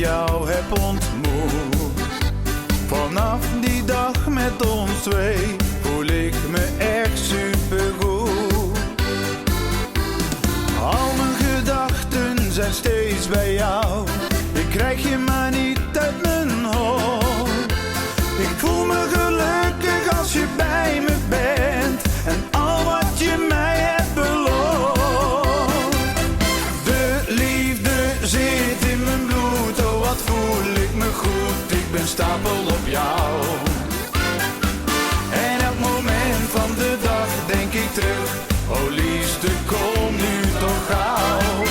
jou heb ontmoet. Vanaf die dag met ons twee voel ik me echt supergoed. Al mijn gedachten zijn steeds bij jou. Ik krijg je maar niet uit mijn hoofd. Ik voel me gelukkig als je bij me bent en al wat je mij hebt beloofd. De liefde zit in mijn bloed, oh wat voel ik me goed. Ik ben stapel op jou. En elk moment van de dag denk ik terug, oh liefste kom nu toch gauw.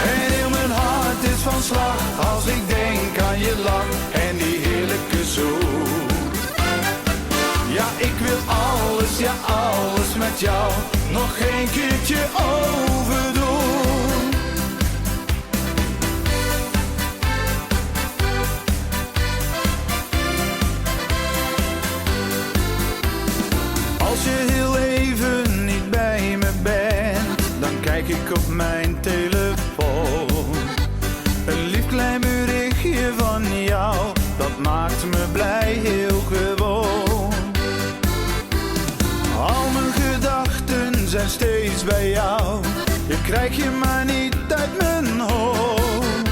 En heel mijn hart is van slag als ik denk aan je lach en die heerlijke zoen. Ja, ik wil alles, ja alles met jou nog geen keertje overdoen. Als je heel even niet bij me bent, dan kijk ik op mijn telefoon. Een lief klein berichtje van jou, dat maakt me blij heel gewoon. Al mijn gedachten zijn steeds bij jou. Je krijg je maar niet uit mijn hoofd.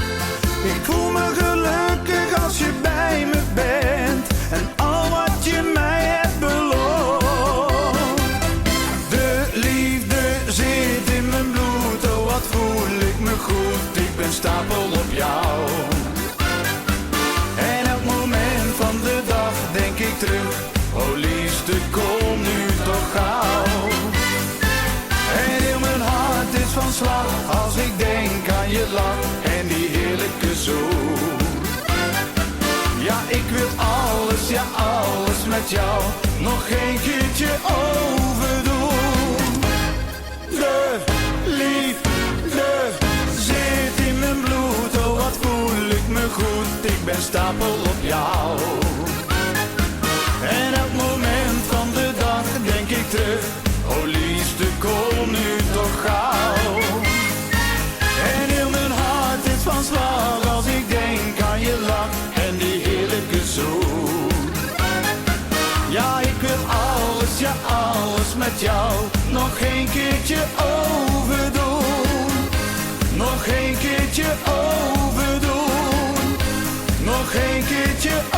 Ik voel me gelukkig als je bij me bent en al wat je mij hebt beloofd. De liefde zit in mijn bloed, oh wat voel ik me goed. Ik ben stapel op jou. En elk moment van de dag denk ik terug, oh liefste kom nu toch gauw. En heel mijn hart is van slag als ik denk aan je lach en die heerlijke zoen. Ja, ik wil alles, ja alles met jou nog geen keertje overdoen. De liefde zit in mijn bloed, oh wat voel ik me goed. Ik ben stapel op jou. En elk moment van de dag denk ik terug, oh liefste kom nu toch gauw. En heel mijn hart is van slag als ik denk aan je lach en die heerlijke zoen. Ja, ik wil alles, ja alles met jou nog geen keertje overdoen. Nog geen keertje overdoen. Nog geen keertje overdoen.